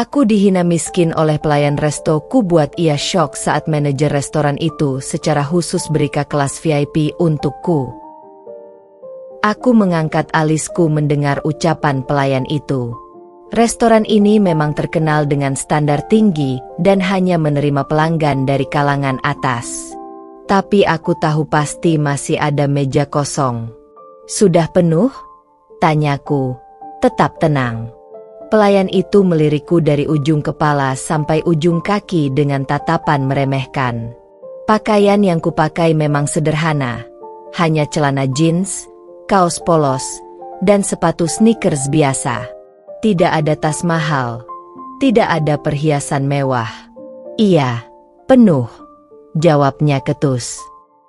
Aku dihina miskin oleh pelayan restoku. Buat ia syok saat manajer restoran itu secara khusus berikan kelas VIP untukku. Aku mengangkat alisku mendengar ucapan pelayan itu. Restoran ini memang terkenal dengan standar tinggi dan hanya menerima pelanggan dari kalangan atas. Tapi aku tahu pasti masih ada meja kosong. Sudah penuh? Tanyaku. Tetap tenang. Pelayan itu melirikku dari ujung kepala sampai ujung kaki dengan tatapan meremehkan. Pakaian yang kupakai memang sederhana. Hanya celana jeans, kaos polos, dan sepatu sneakers biasa. Tidak ada tas mahal. Tidak ada perhiasan mewah. Iya, penuh. Jawabnya ketus.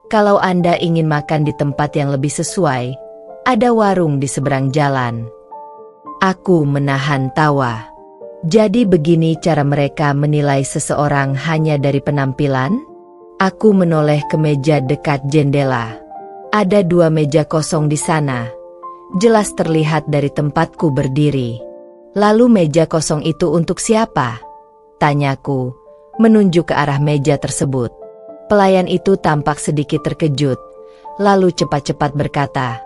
Kalau Anda ingin makan di tempat yang lebih sesuai, ada warung di seberang jalan. Aku menahan tawa. Jadi begini cara mereka menilai seseorang hanya dari penampilan? Aku menoleh ke meja dekat jendela. Ada 2 meja kosong di sana. Jelas terlihat dari tempatku berdiri. Lalu meja kosong itu untuk siapa? Tanyaku, menunjuk ke arah meja tersebut. Pelayan itu tampak sedikit terkejut, lalu cepat-cepat berkata,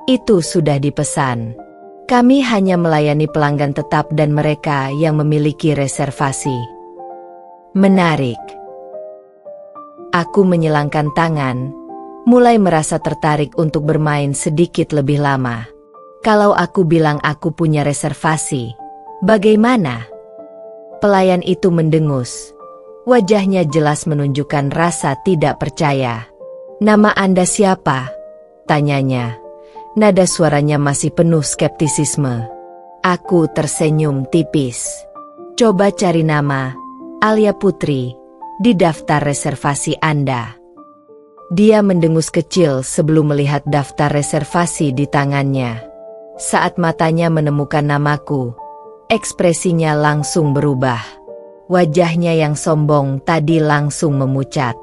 "Itu sudah dipesan. Kami hanya melayani pelanggan tetap dan mereka yang memiliki reservasi." Menarik. Aku menyilangkan tangan, mulai merasa tertarik untuk bermain sedikit lebih lama. Kalau aku bilang aku punya reservasi, bagaimana? Pelayan itu mendengus. Wajahnya jelas menunjukkan rasa tidak percaya. "Nama Anda siapa?" tanyanya. Nada suaranya masih penuh skeptisisme. Aku tersenyum tipis. "Coba cari nama Alia Putri di daftar reservasi Anda." Dia mendengus kecil sebelum melihat daftar reservasi di tangannya. Saat matanya menemukan namaku, ekspresinya langsung berubah. Wajahnya yang sombong tadi langsung memucat.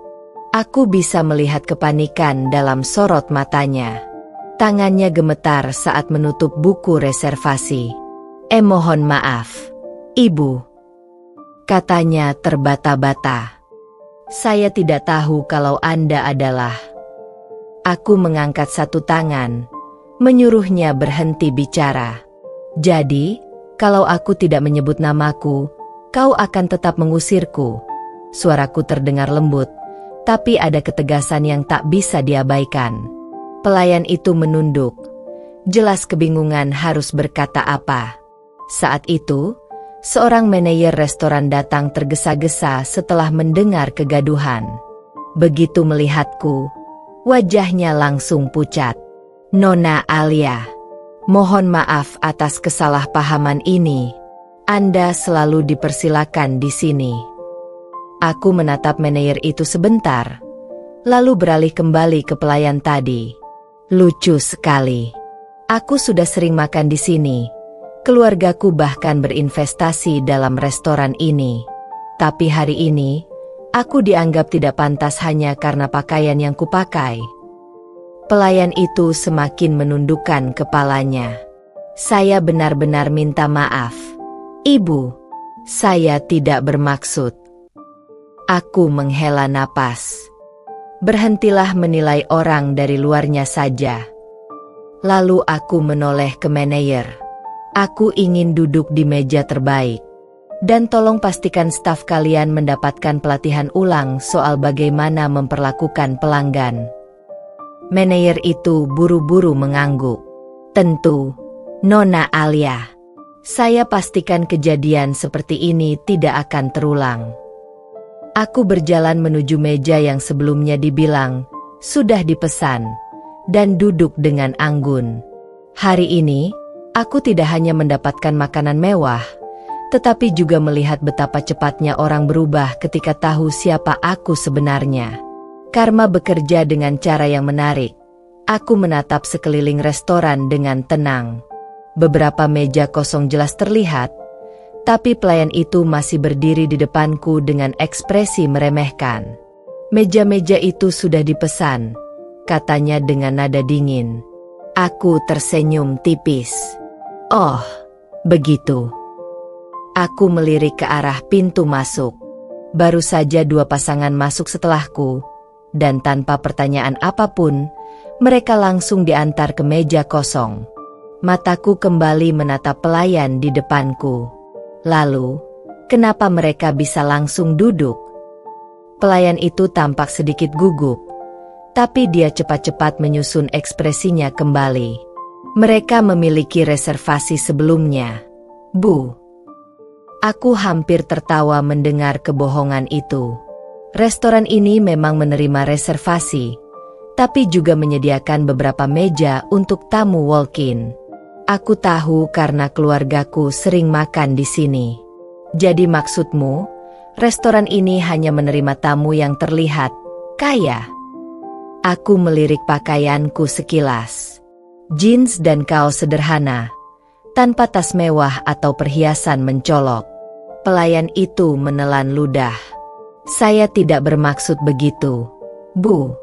Aku bisa melihat kepanikan dalam sorot matanya. Tangannya gemetar saat menutup buku reservasi. Mohon maaf, Ibu," katanya terbata-bata. "Saya tidak tahu kalau Anda adalah..." Aku mengangkat satu tangan, menyuruhnya berhenti bicara. "Jadi, kalau aku tidak menyebut namaku, kau akan tetap mengusirku?" Suaraku terdengar lembut, tapi ada ketegasan yang tak bisa diabaikan. Pelayan itu menunduk, jelas kebingungan harus berkata apa. Saat itu, seorang manajer restoran datang tergesa-gesa setelah mendengar kegaduhan. Begitu melihatku, wajahnya langsung pucat. "Nona Alia, mohon maaf atas kesalahpahaman ini. Anda selalu dipersilakan di sini." Aku menatap manajer itu sebentar, lalu beralih kembali ke pelayan tadi. "Lucu sekali. Aku sudah sering makan di sini. Keluargaku bahkan berinvestasi dalam restoran ini. Tapi hari ini, aku dianggap tidak pantas hanya karena pakaian yang kupakai." Pelayan itu semakin menundukkan kepalanya. "Saya benar-benar minta maaf, Ibu. Saya tidak bermaksud." Aku menghela napas. Berhentilah menilai orang dari luarnya saja. Lalu aku menoleh ke manajer. "Aku ingin duduk di meja terbaik. Dan tolong pastikan staf kalian mendapatkan pelatihan ulang soal bagaimana memperlakukan pelanggan." Manajer itu buru-buru mengangguk. "Tentu, Nona Alia. Saya pastikan kejadian seperti ini tidak akan terulang." Aku berjalan menuju meja yang sebelumnya dibilang sudah dipesan, dan duduk dengan anggun. Hari ini, aku tidak hanya mendapatkan makanan mewah, tetapi juga melihat betapa cepatnya orang berubah ketika tahu siapa aku sebenarnya. Karma bekerja dengan cara yang menarik. Aku menatap sekeliling restoran dengan tenang. Beberapa meja kosong jelas terlihat, tapi pelayan itu masih berdiri di depanku dengan ekspresi meremehkan. "Meja-meja itu sudah dipesan," katanya dengan nada dingin. Aku tersenyum tipis. "Oh, begitu. Aku melirik ke arah pintu masuk. Baru saja 2 pasangan masuk setelahku, dan tanpa pertanyaan apapun, mereka langsung diantar ke meja kosong. Mataku kembali menatap pelayan di depanku. Lalu, kenapa mereka bisa langsung duduk? Pelayan itu tampak sedikit gugup, tapi dia cepat-cepat menyusun ekspresinya kembali. Mereka memiliki reservasi sebelumnya. Bu. Aku hampir tertawa mendengar kebohongan itu. Restoran ini memang menerima reservasi, tapi juga menyediakan beberapa meja untuk tamu walk-in. Aku tahu karena keluargaku sering makan di sini. Jadi maksudmu, restoran ini hanya menerima tamu yang terlihat kaya? Aku melirik pakaianku sekilas. Jeans dan kaos sederhana, tanpa tas mewah atau perhiasan mencolok. Pelayan itu menelan ludah. Saya tidak bermaksud begitu, Bu.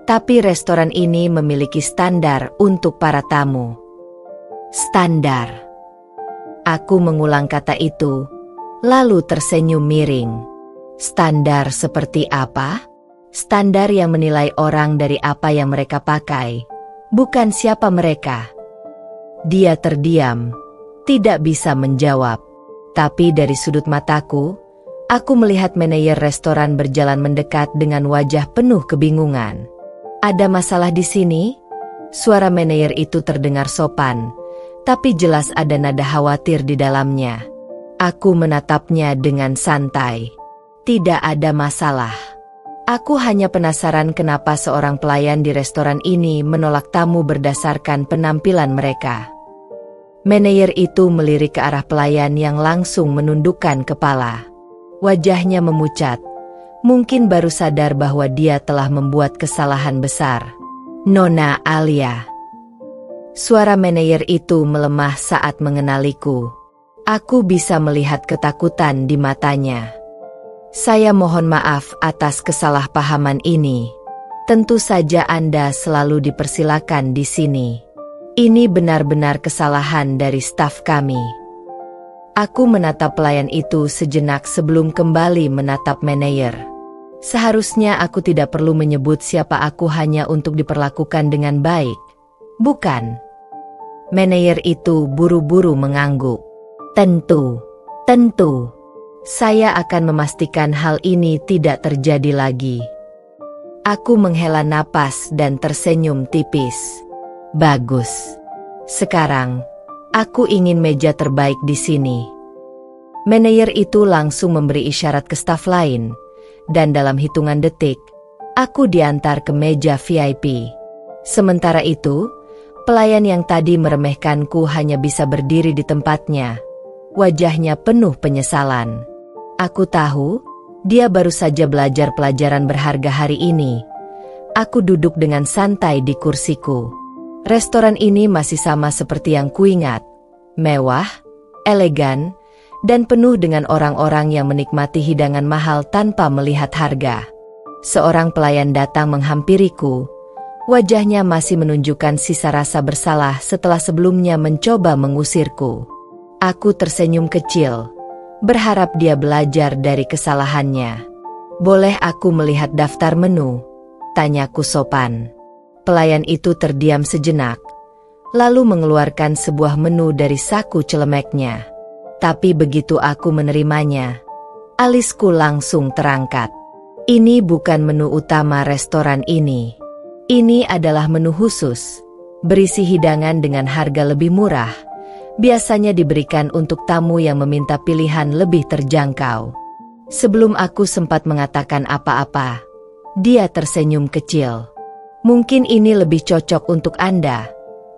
Tapi restoran ini memiliki standar untuk para tamu. Standar. Aku mengulang kata itu, lalu tersenyum miring. Standar seperti apa? Standar yang menilai orang dari apa yang mereka pakai, bukan siapa mereka. Dia terdiam, tidak bisa menjawab. Tapi dari sudut mataku, aku melihat manajer restoran berjalan mendekat dengan wajah penuh kebingungan. Ada masalah di sini? Suara manajer itu terdengar sopan, tapi jelas ada nada khawatir di dalamnya. Aku menatapnya dengan santai. Tidak ada masalah. Aku hanya penasaran kenapa seorang pelayan di restoran ini menolak tamu berdasarkan penampilan mereka. Manajer itu melirik ke arah pelayan yang langsung menundukkan kepala. Wajahnya memucat. Mungkin baru sadar bahwa dia telah membuat kesalahan besar. Nona Alia. Suara manajer itu melemah saat mengenaliku. Aku bisa melihat ketakutan di matanya. Saya mohon maaf atas kesalahpahaman ini. Tentu saja Anda selalu dipersilakan di sini. Ini benar-benar kesalahan dari staf kami. Aku menatap pelayan itu sejenak sebelum kembali menatap manajer. Seharusnya aku tidak perlu menyebut siapa aku hanya untuk diperlakukan dengan baik, bukan? Manajer itu buru-buru mengangguk. Tentu. Saya akan memastikan hal ini tidak terjadi lagi. Aku menghela napas dan tersenyum tipis. Bagus. Sekarang, aku ingin meja terbaik di sini. Manajer itu langsung memberi isyarat ke staf lain, dan dalam hitungan detik, aku diantar ke meja VIP. Sementara itu, pelayan yang tadi meremehkanku hanya bisa berdiri di tempatnya. Wajahnya penuh penyesalan. Aku tahu, dia baru saja belajar pelajaran berharga hari ini. Aku duduk dengan santai di kursiku. Restoran ini masih sama seperti yang kuingat. Mewah, elegan, dan penuh dengan orang-orang yang menikmati hidangan mahal tanpa melihat harga. Seorang pelayan datang menghampiriku. Wajahnya masih menunjukkan sisa rasa bersalah setelah sebelumnya mencoba mengusirku. Aku tersenyum kecil, berharap dia belajar dari kesalahannya. Boleh aku melihat daftar menu? Tanyaku sopan. Pelayan itu terdiam sejenak, lalu mengeluarkan sebuah menu dari saku celemeknya. Tapi begitu aku menerimanya, alisku langsung terangkat. Ini bukan menu utama restoran ini. Ini adalah menu khusus, berisi hidangan dengan harga lebih murah. Biasanya diberikan untuk tamu yang meminta pilihan lebih terjangkau. Sebelum aku sempat mengatakan apa-apa, dia tersenyum kecil. Mungkin ini lebih cocok untuk Anda,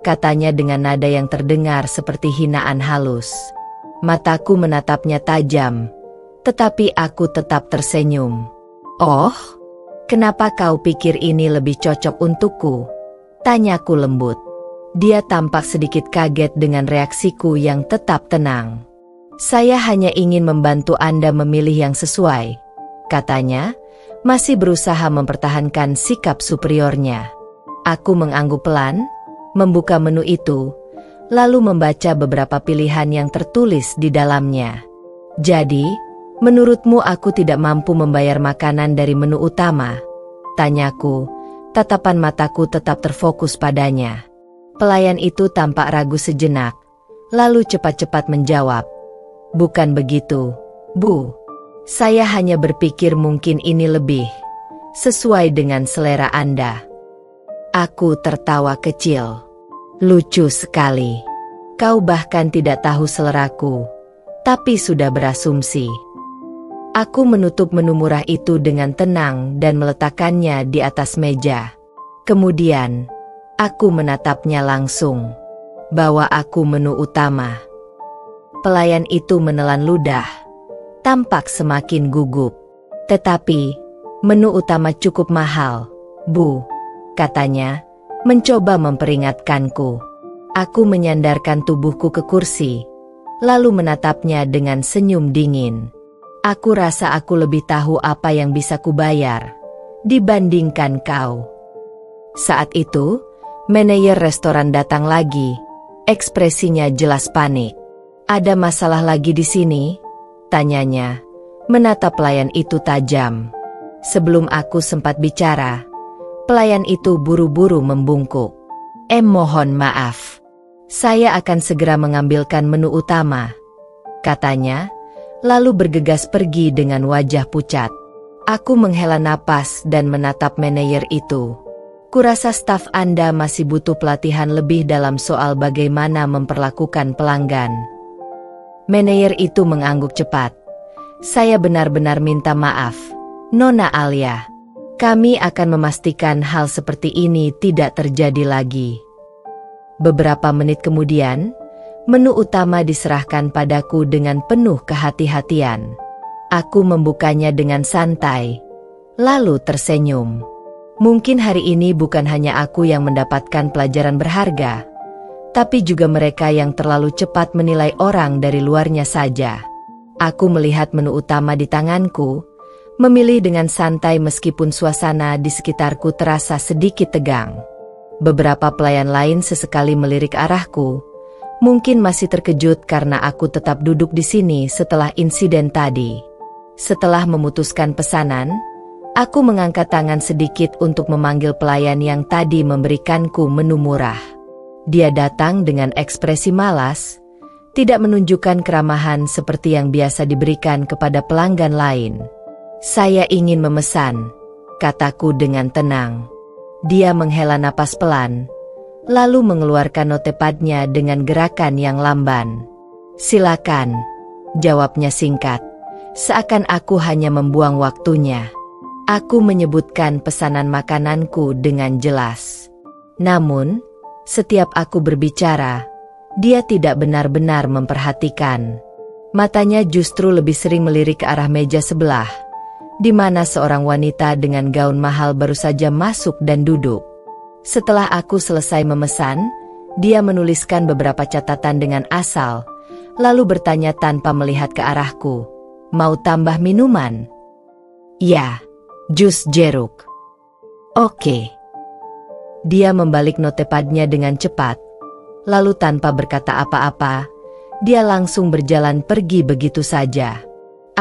katanya dengan nada yang terdengar seperti hinaan halus. Mataku menatapnya tajam, tetapi aku tetap tersenyum. Oh, kenapa kau pikir ini lebih cocok untukku? Tanyaku lembut. Dia tampak sedikit kaget dengan reaksiku yang tetap tenang. Saya hanya ingin membantu Anda memilih yang sesuai, katanya, masih berusaha mempertahankan sikap superiornya. Aku mengangguk pelan, membuka menu itu, lalu membaca beberapa pilihan yang tertulis di dalamnya. Jadi, menurutmu aku tidak mampu membayar makanan dari menu utama? Tanyaku, tatapan mataku tetap terfokus padanya. Pelayan itu tampak ragu sejenak, lalu cepat-cepat menjawab. Bukan begitu, Bu. Saya hanya berpikir mungkin ini lebih sesuai dengan selera Anda. Aku tertawa kecil. Lucu sekali. Kau bahkan tidak tahu seleraku, tapi sudah berasumsi. Aku menutup menu murah itu dengan tenang dan meletakkannya di atas meja. Kemudian, aku menatapnya langsung. Bawa aku menu utama. Pelayan itu menelan ludah, tampak semakin gugup. Tetapi, menu utama cukup mahal, Bu, katanya, mencoba memperingatkanku. Aku menyandarkan tubuhku ke kursi, lalu menatapnya dengan senyum dingin. Aku rasa aku lebih tahu apa yang bisa kubayar dibandingkan kau. Saat itu, manajer restoran datang lagi. Ekspresinya jelas panik. Ada masalah lagi di sini? Tanyanya, menatap pelayan itu tajam. Sebelum aku sempat bicara, pelayan itu buru-buru membungkuk. Mohon maaf. Saya akan segera mengambilkan menu utama, katanya, lalu bergegas pergi dengan wajah pucat. Aku menghela napas dan menatap manajer itu. Kurasa staf Anda masih butuh pelatihan lebih dalam soal bagaimana memperlakukan pelanggan. Manajer itu mengangguk cepat. Saya benar-benar minta maaf, Nona Alia. Kami akan memastikan hal seperti ini tidak terjadi lagi. Beberapa menit kemudian, menu utama diserahkan padaku dengan penuh kehati-hatian. Aku membukanya dengan santai, lalu tersenyum. Mungkin hari ini bukan hanya aku yang mendapatkan pelajaran berharga, tapi juga mereka yang terlalu cepat menilai orang dari luarnya saja. Aku melihat menu utama di tanganku, memilih dengan santai meskipun suasana di sekitarku terasa sedikit tegang. Beberapa pelayan lain sesekali melirik arahku, mungkin masih terkejut karena aku tetap duduk di sini setelah insiden tadi. Setelah memutuskan pesanan, aku mengangkat tangan sedikit untuk memanggil pelayan yang tadi memberikanku menu murah. Dia datang dengan ekspresi malas, tidak menunjukkan keramahan seperti yang biasa diberikan kepada pelanggan lain. Saya ingin memesan, kataku dengan tenang. Dia menghela napas pelan, lalu mengeluarkan notepadnya dengan gerakan yang lamban. Silakan, jawabnya singkat, seakan aku hanya membuang waktunya. Aku menyebutkan pesanan makananku dengan jelas. Namun, setiap aku berbicara, dia tidak benar-benar memperhatikan. Matanya justru lebih sering melirik ke arah meja sebelah, di mana seorang wanita dengan gaun mahal baru saja masuk dan duduk. Setelah aku selesai memesan, dia menuliskan beberapa catatan dengan asal, lalu bertanya tanpa melihat ke arahku, "Mau tambah minuman?" "Ya, jus jeruk." "Oke." Dia membalik notepadnya dengan cepat, lalu tanpa berkata apa-apa, dia langsung berjalan pergi begitu saja.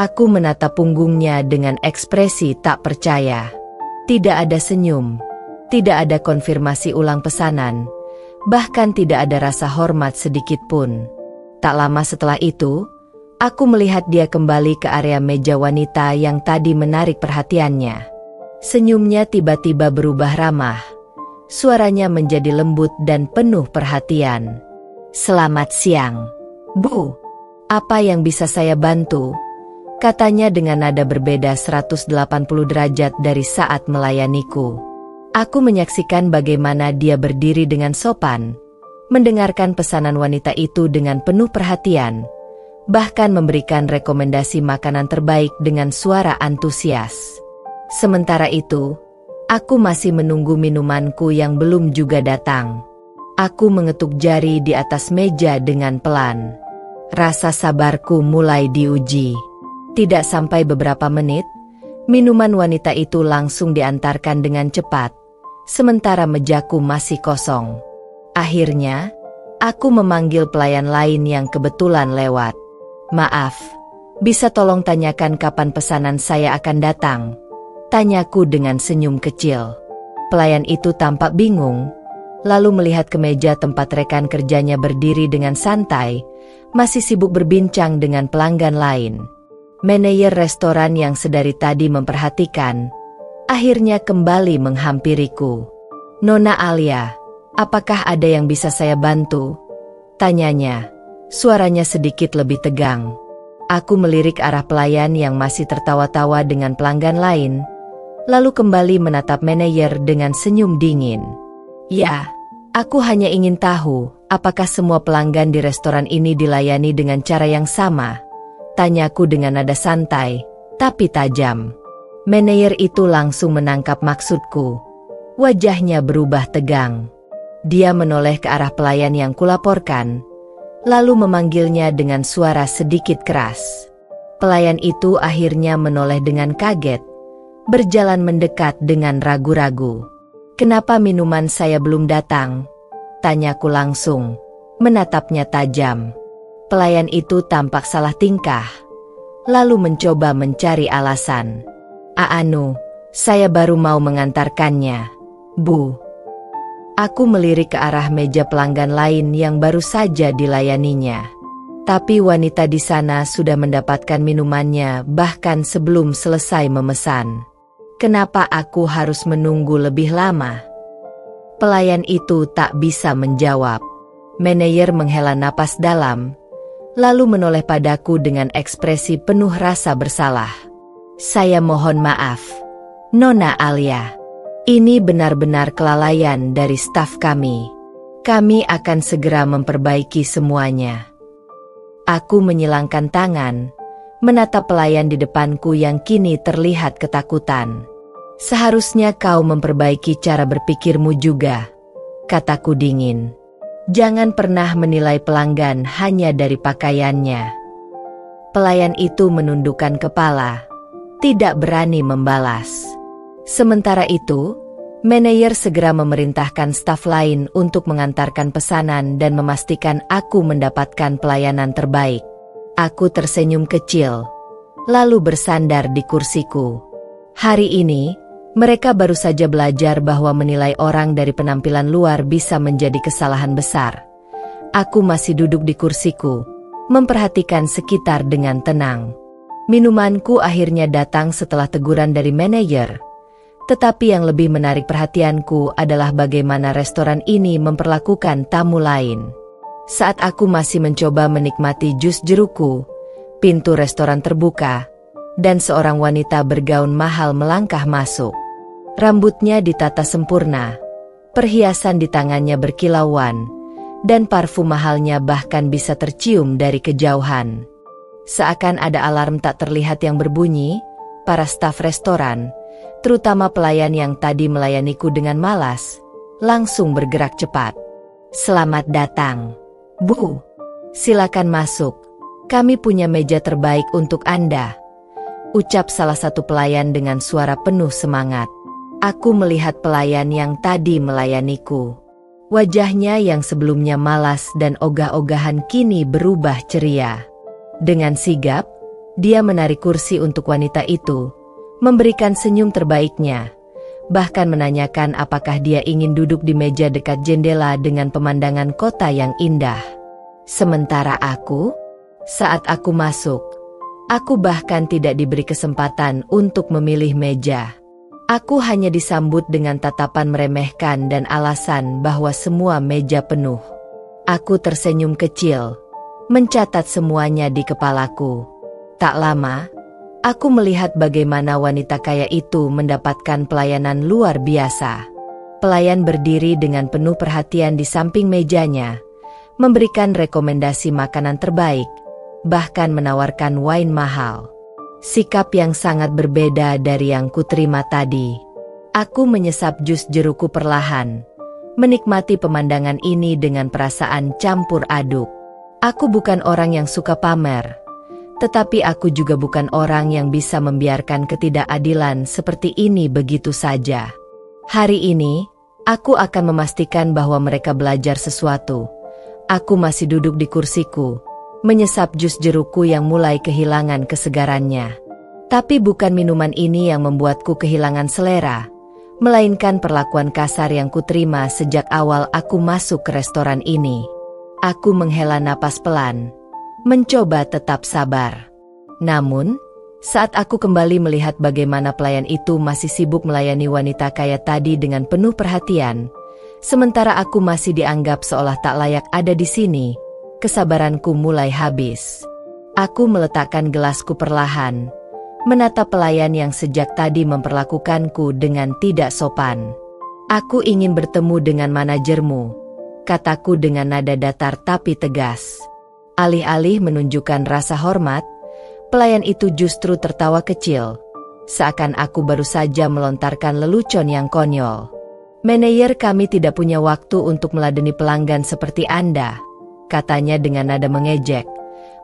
Aku menatap punggungnya dengan ekspresi tak percaya. Tidak ada senyum, tidak ada konfirmasi ulang pesanan, bahkan tidak ada rasa hormat sedikit pun. Tak lama setelah itu, aku melihat dia kembali ke area meja wanita yang tadi menarik perhatiannya. Senyumnya tiba-tiba berubah ramah. Suaranya menjadi lembut dan penuh perhatian. "Selamat siang, Bu. Apa yang bisa saya bantu?" Katanya dengan nada berbeda 180 derajat dari saat melayaniku. Aku menyaksikan bagaimana dia berdiri dengan sopan, mendengarkan pesanan wanita itu dengan penuh perhatian, bahkan memberikan rekomendasi makanan terbaik dengan suara antusias. Sementara itu, aku masih menunggu minumanku yang belum juga datang. Aku mengetuk jari di atas meja dengan pelan. Rasa sabarku mulai diuji. Tidak sampai beberapa menit, minuman wanita itu langsung diantarkan dengan cepat, sementara mejaku masih kosong. Akhirnya, aku memanggil pelayan lain yang kebetulan lewat. "Maaf, Bisa tolong tanyakan kapan pesanan saya akan datang? Tanyaku dengan senyum kecil. Pelayan itu tampak bingung, lalu melihat ke meja tempat rekan kerjanya berdiri dengan santai, masih sibuk berbincang dengan pelanggan lain. Manajer restoran yang sedari tadi memperhatikan, akhirnya kembali menghampiriku. "Nona Alia, apakah ada yang bisa saya bantu?" tanyanya. Suaranya sedikit lebih tegang. Aku melirik arah pelayan yang masih tertawa-tawa dengan pelanggan lain, lalu kembali menatap manajer dengan senyum dingin. "Ya, aku hanya ingin tahu, apakah semua pelanggan di restoran ini dilayani dengan cara yang sama?" tanyaku dengan nada santai, tapi tajam. Manajer itu langsung menangkap maksudku. Wajahnya berubah tegang. Dia menoleh ke arah pelayan yang kulaporkan, lalu memanggilnya dengan suara sedikit keras. Pelayan itu akhirnya menoleh dengan kaget, berjalan mendekat dengan ragu-ragu. "Kenapa minuman saya belum datang?" tanyaku langsung, menatapnya tajam. Pelayan itu tampak salah tingkah, lalu mencoba mencari alasan. "Anu, saya baru mau mengantarkannya, Bu." Aku melirik ke arah meja pelanggan lain yang baru saja dilayaninya. Tapi wanita di sana sudah mendapatkan minumannya bahkan sebelum selesai memesan. Kenapa aku harus menunggu lebih lama? Pelayan itu tak bisa menjawab. Manajer menghela napas dalam, lalu menoleh padaku dengan ekspresi penuh rasa bersalah. "Saya mohon maaf, Nona Alia. Ini benar-benar kelalaian dari staf kami. Kami akan segera memperbaiki semuanya." Aku menyilangkan tangan, menatap pelayan di depanku yang kini terlihat ketakutan. "Seharusnya kau memperbaiki cara berpikirmu juga," kataku dingin. "Jangan pernah menilai pelanggan hanya dari pakaiannya." Pelayan itu menundukkan kepala, tidak berani membalas. Sementara itu, manajer segera memerintahkan staf lain untuk mengantarkan pesanan dan memastikan aku mendapatkan pelayanan terbaik. Aku tersenyum kecil, lalu bersandar di kursiku. Hari ini, mereka baru saja belajar bahwa menilai orang dari penampilan luar bisa menjadi kesalahan besar. Aku masih duduk di kursiku, memperhatikan sekitar dengan tenang. Minumanku akhirnya datang setelah teguran dari manajer. Tetapi yang lebih menarik perhatianku adalah bagaimana restoran ini memperlakukan tamu lain. Saat aku masih mencoba menikmati jus jerukku, pintu restoran terbuka, dan seorang wanita bergaun mahal melangkah masuk. Rambutnya ditata sempurna, perhiasan di tangannya berkilauan, dan parfum mahalnya bahkan bisa tercium dari kejauhan. Seakan ada alarm tak terlihat yang berbunyi, para staf restoran, terutama pelayan yang tadi melayaniku dengan malas, langsung bergerak cepat. "Selamat datang, Bu. Silakan masuk. Kami punya meja terbaik untuk Anda," ucap salah satu pelayan dengan suara penuh semangat. Aku melihat pelayan yang tadi melayaniku. Wajahnya yang sebelumnya malas dan ogah-ogahan kini berubah ceria. Dengan sigap, dia menarik kursi untuk wanita itu, memberikan senyum terbaiknya, bahkan menanyakan apakah dia ingin duduk di meja dekat jendela dengan pemandangan kota yang indah. Sementara aku, saat aku masuk, aku bahkan tidak diberi kesempatan untuk memilih meja. Aku hanya disambut dengan tatapan meremehkan dan alasan bahwa semua meja penuh. Aku tersenyum kecil, mencatat semuanya di kepalaku. Tak lama, aku melihat bagaimana wanita kaya itu mendapatkan pelayanan luar biasa. Pelayan berdiri dengan penuh perhatian di samping mejanya, memberikan rekomendasi makanan terbaik, bahkan menawarkan wine mahal. Sikap yang sangat berbeda dari yang kuterima tadi. Aku menyesap jus jerukku perlahan, menikmati pemandangan ini dengan perasaan campur aduk. Aku bukan orang yang suka pamer, tetapi aku juga bukan orang yang bisa membiarkan ketidakadilan seperti ini begitu saja. Hari ini, aku akan memastikan bahwa mereka belajar sesuatu. Aku masih duduk di kursiku, menyesap jus jerukku yang mulai kehilangan kesegarannya. Tapi bukan minuman ini yang membuatku kehilangan selera, melainkan perlakuan kasar yang kuterima sejak awal aku masuk ke restoran ini. Aku menghela napas pelan, mencoba tetap sabar. Namun, saat aku kembali melihat bagaimana pelayan itu masih sibuk melayani wanita kaya tadi dengan penuh perhatian, sementara aku masih dianggap seolah tak layak ada di sini, kesabaranku mulai habis. Aku meletakkan gelasku perlahan, menatap pelayan yang sejak tadi memperlakukanku dengan tidak sopan. "Aku ingin bertemu dengan manajermu," kataku dengan nada datar tapi tegas. Alih-alih menunjukkan rasa hormat, pelayan itu justru tertawa kecil, seakan aku baru saja melontarkan lelucon yang konyol. "Manajer, kami tidak punya waktu untuk meladeni pelanggan seperti Anda," katanya dengan nada mengejek.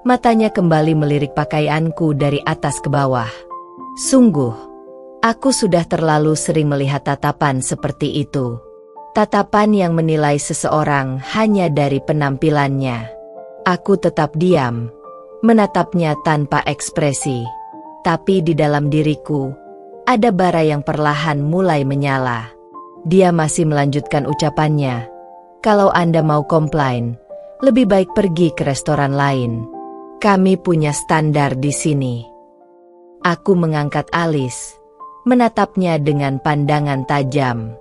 Matanya kembali melirik pakaianku dari atas ke bawah. Sungguh, aku sudah terlalu sering melihat tatapan seperti itu. Tatapan yang menilai seseorang hanya dari penampilannya. Aku tetap diam, menatapnya tanpa ekspresi. Tapi di dalam diriku, ada bara yang perlahan mulai menyala. Dia masih melanjutkan ucapannya. "Kalau Anda mau komplain, lebih baik pergi ke restoran lain. Kami punya standar di sini." Aku mengangkat alis, menatapnya dengan pandangan tajam.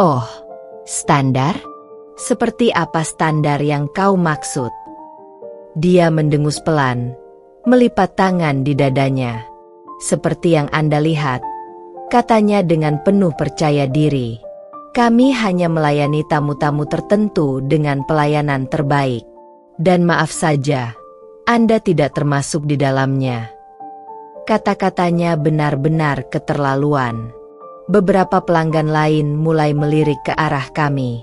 "Oh, standar? Seperti apa standar yang kau maksud?" Dia mendengus pelan, melipat tangan di dadanya. "Seperti yang Anda lihat," katanya dengan penuh percaya diri. "Kami hanya melayani tamu-tamu tertentu dengan pelayanan terbaik. Dan maaf saja, Anda tidak termasuk di dalamnya." Kata-katanya benar-benar keterlaluan. Beberapa pelanggan lain mulai melirik ke arah kami.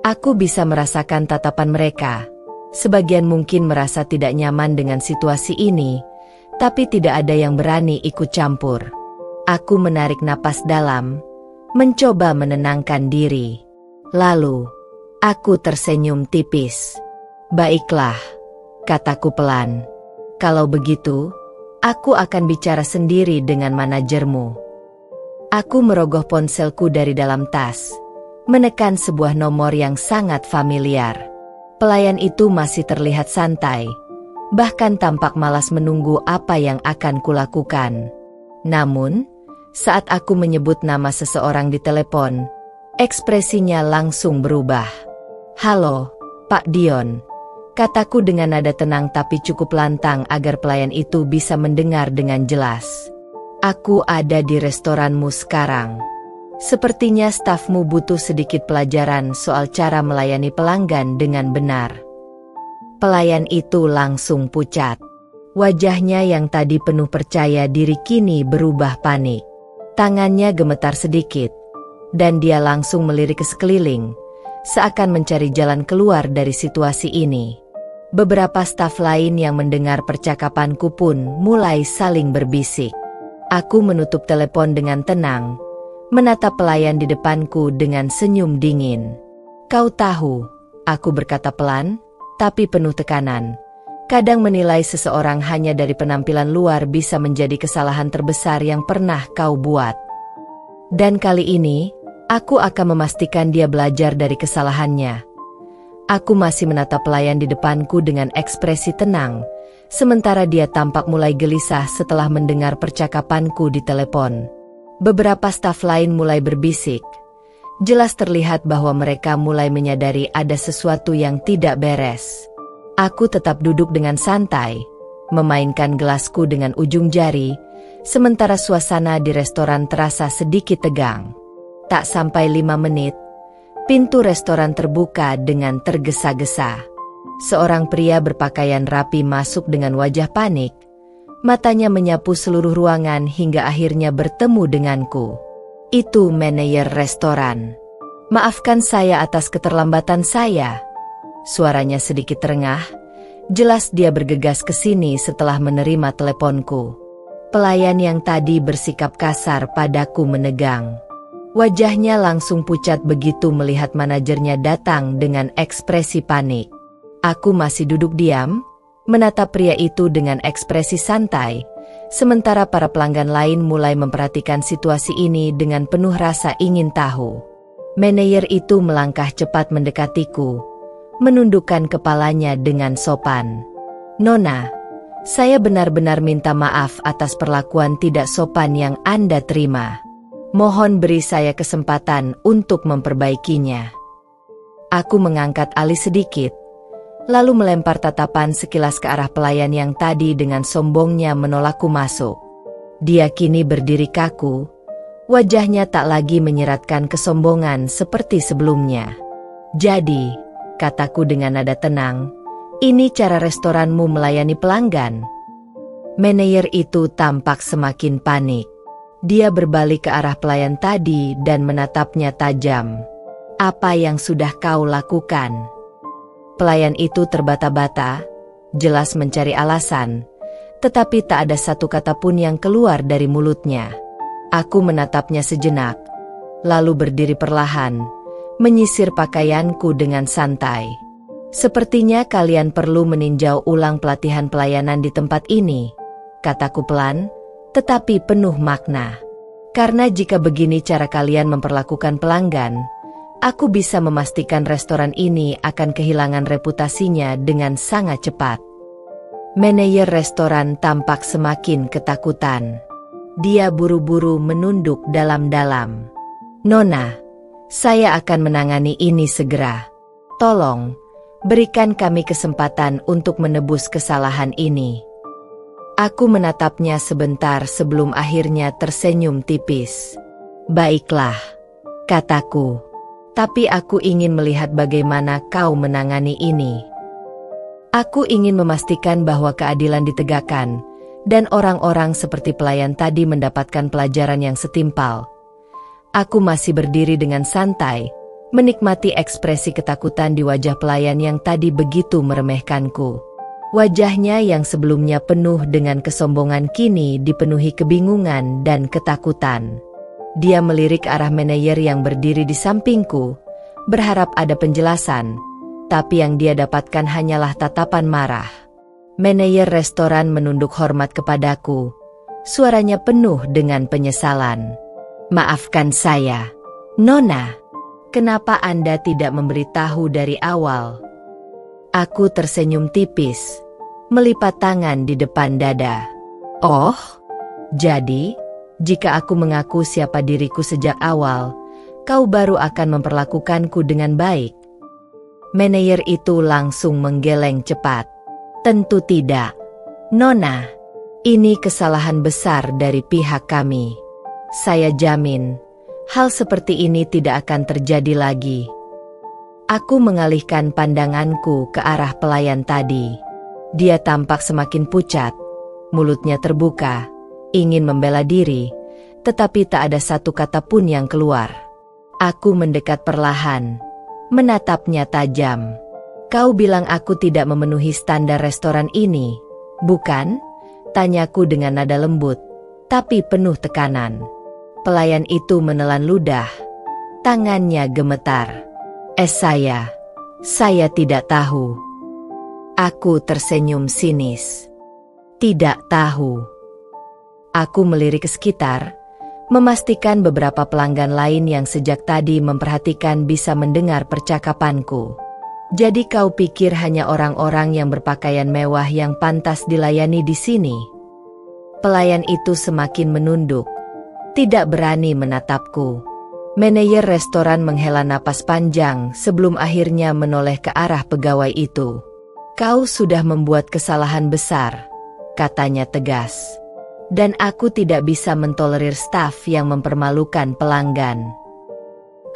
Aku bisa merasakan tatapan mereka. Sebagian mungkin merasa tidak nyaman dengan situasi ini, tapi tidak ada yang berani ikut campur. Aku menarik napas dalam, mencoba menenangkan diri. Lalu, aku tersenyum tipis. "Baiklah," kataku pelan. "Kalau begitu, aku akan bicara sendiri dengan manajermu." Aku merogoh ponselku dari dalam tas, menekan sebuah nomor yang sangat familiar. Pelayan itu masih terlihat santai, bahkan tampak malas menunggu apa yang akan kulakukan. Namun, saat aku menyebut nama seseorang di telepon, ekspresinya langsung berubah. "Halo, Pak Dion," kataku dengan nada tenang tapi cukup lantang agar pelayan itu bisa mendengar dengan jelas. "Aku ada di restoranmu sekarang. Sepertinya stafmu butuh sedikit pelajaran soal cara melayani pelanggan dengan benar." Pelayan itu langsung pucat. Wajahnya yang tadi penuh percaya diri kini berubah panik. Tangannya gemetar sedikit, dan dia langsung melirik ke sekeliling, seakan mencari jalan keluar dari situasi ini. Beberapa staf lain yang mendengar percakapanku pun mulai saling berbisik. Aku menutup telepon dengan tenang, menatap pelayan di depanku dengan senyum dingin. "Kau tahu," aku berkata pelan, tapi penuh tekanan. "Kadang menilai seseorang hanya dari penampilan luar bisa menjadi kesalahan terbesar yang pernah kau buat. Dan kali ini, aku akan memastikan dia belajar dari kesalahannya." Aku masih menatap pelayan di depanku dengan ekspresi tenang, sementara dia tampak mulai gelisah setelah mendengar percakapanku di telepon. Beberapa staf lain mulai berbisik. Jelas terlihat bahwa mereka mulai menyadari ada sesuatu yang tidak beres. Aku tetap duduk dengan santai, memainkan gelasku dengan ujung jari, sementara suasana di restoran terasa sedikit tegang. Tak sampai 5 menit, pintu restoran terbuka dengan tergesa-gesa. Seorang pria berpakaian rapi masuk dengan wajah panik. Matanya menyapu seluruh ruangan hingga akhirnya bertemu denganku. "Itu manajer restoran. Maafkan saya atas keterlambatan saya." Suaranya sedikit terengah. Jelas dia bergegas ke sini setelah menerima teleponku. Pelayan yang tadi bersikap kasar padaku menegang. Wajahnya langsung pucat begitu melihat manajernya datang dengan ekspresi panik. Aku masih duduk diam, menatap pria itu dengan ekspresi santai, sementara para pelanggan lain mulai memperhatikan situasi ini dengan penuh rasa ingin tahu. Manajer itu melangkah cepat mendekatiku, menundukkan kepalanya dengan sopan. "Nona, saya benar-benar minta maaf atas perlakuan tidak sopan yang Anda terima. Mohon beri saya kesempatan untuk memperbaikinya." Aku mengangkat alis sedikit, lalu melempar tatapan sekilas ke arah pelayan yang tadi dengan sombongnya menolakku masuk. Dia kini berdiri kaku, wajahnya tak lagi menyeratkan kesombongan seperti sebelumnya. "Jadi," kataku dengan nada tenang, "ini cara restoranmu melayani pelanggan?" Manajer itu tampak semakin panik. Dia berbalik ke arah pelayan tadi dan menatapnya tajam. "Apa yang sudah kau lakukan?" Pelayan itu terbata-bata, jelas mencari alasan, tetapi tak ada satu kata pun yang keluar dari mulutnya. Aku menatapnya sejenak, lalu berdiri perlahan, menyisir pakaianku dengan santai. "Sepertinya kalian perlu meninjau ulang pelatihan pelayanan di tempat ini," kataku pelan, tetapi penuh makna. "Karena jika begini cara kalian memperlakukan pelanggan, aku bisa memastikan restoran ini akan kehilangan reputasinya dengan sangat cepat." Manajer restoran tampak semakin ketakutan. Dia buru-buru menunduk dalam-dalam. "Nona, saya akan menangani ini segera. Tolong, berikan kami kesempatan untuk menebus kesalahan ini." Aku menatapnya sebentar sebelum akhirnya tersenyum tipis. "Baiklah," kataku. "Tapi aku ingin melihat bagaimana kau menangani ini. Aku ingin memastikan bahwa keadilan ditegakkan, dan orang-orang seperti pelayan tadi mendapatkan pelajaran yang setimpal." Aku masih berdiri dengan santai, menikmati ekspresi ketakutan di wajah pelayan yang tadi begitu meremehkanku. Wajahnya yang sebelumnya penuh dengan kesombongan kini dipenuhi kebingungan dan ketakutan. Dia melirik ke arah manajer yang berdiri di sampingku, berharap ada penjelasan, tapi yang dia dapatkan hanyalah tatapan marah. Manajer restoran menunduk hormat kepadaku, suaranya penuh dengan penyesalan. "Maafkan saya, Nona. Kenapa Anda tidak memberitahu dari awal?" Aku tersenyum tipis, melipat tangan di depan dada. "Oh, jadi, jika aku mengaku siapa diriku sejak awal, kau baru akan memperlakukanku dengan baik?" Manajer itu langsung menggeleng cepat. "Tentu tidak, Nona. Ini kesalahan besar dari pihak kami. Saya jamin, hal seperti ini tidak akan terjadi lagi." Aku mengalihkan pandanganku ke arah pelayan tadi. Dia tampak semakin pucat, mulutnya terbuka, ingin membela diri, tetapi tak ada satu kata pun yang keluar. Aku mendekat perlahan, menatapnya tajam. "Kau bilang aku tidak memenuhi standar restoran ini, bukan?" tanyaku dengan nada lembut, tapi penuh tekanan. Pelayan itu menelan ludah, tangannya gemetar. Saya tidak tahu." Aku tersenyum sinis. "Tidak tahu?" Aku melirik ke sekitar, memastikan beberapa pelanggan lain yang sejak tadi memperhatikan bisa mendengar percakapanku. "Jadi kau pikir hanya orang-orang yang berpakaian mewah yang pantas dilayani di sini?" Pelayan itu semakin menunduk, tidak berani menatapku. Manajer restoran menghela napas panjang sebelum akhirnya menoleh ke arah pegawai itu. "Kau sudah membuat kesalahan besar," katanya tegas. "Dan aku tidak bisa mentolerir staf yang mempermalukan pelanggan."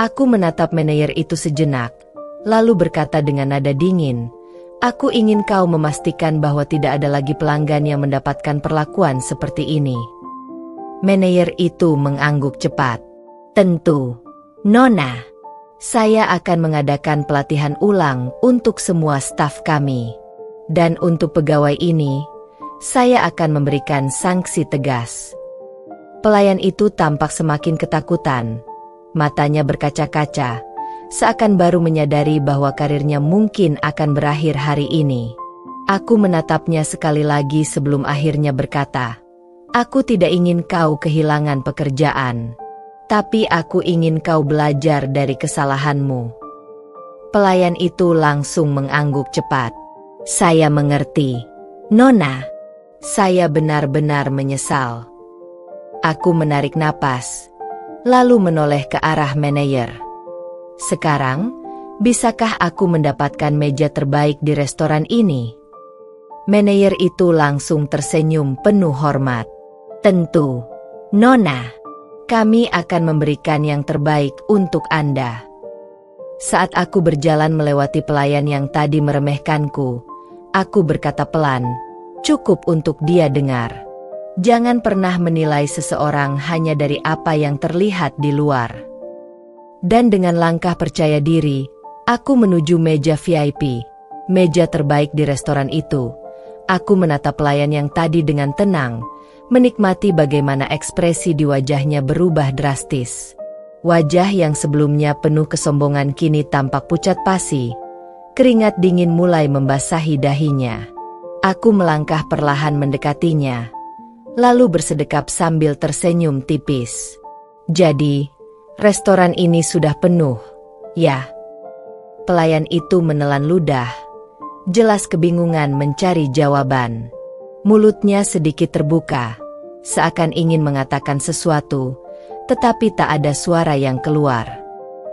Aku menatap manajer itu sejenak, lalu berkata dengan nada dingin, "Aku ingin kau memastikan bahwa tidak ada lagi pelanggan yang mendapatkan perlakuan seperti ini." Manajer itu mengangguk cepat. "Tentu, Nona. Saya akan mengadakan pelatihan ulang untuk semua staf kami. Dan untuk pegawai ini, saya akan memberikan sanksi tegas." Pelayan itu tampak semakin ketakutan. Matanya berkaca-kaca, seakan baru menyadari bahwa karirnya mungkin akan berakhir hari ini. Aku menatapnya sekali lagi sebelum akhirnya berkata, "Aku tidak ingin kau kehilangan pekerjaan. Tapi aku ingin kau belajar dari kesalahanmu." Pelayan itu langsung mengangguk cepat. "Saya mengerti, Nona. Saya benar-benar menyesal." Aku menarik napas, lalu menoleh ke arah manajer. "Sekarang, bisakah aku mendapatkan meja terbaik di restoran ini?" Manajer itu langsung tersenyum penuh hormat. "Tentu, Nona. Kami akan memberikan yang terbaik untuk Anda." Saat aku berjalan melewati pelayan yang tadi meremehkanku, aku berkata pelan, cukup untuk dia dengar. Jangan pernah menilai seseorang hanya dari apa yang terlihat di luar. Dan dengan langkah percaya diri, aku menuju meja VIP, meja terbaik di restoran itu. Aku menatap pelayan yang tadi dengan tenang, menikmati bagaimana ekspresi di wajahnya berubah drastis. Wajah yang sebelumnya penuh kesombongan kini tampak pucat pasi. Keringat dingin mulai membasahi dahinya. Aku melangkah perlahan mendekatinya, lalu bersedekap sambil tersenyum tipis. "Jadi, restoran ini sudah penuh, ya?" Pelayan itu menelan ludah, jelas kebingungan mencari jawaban. Mulutnya sedikit terbuka, seakan ingin mengatakan sesuatu, tetapi tak ada suara yang keluar.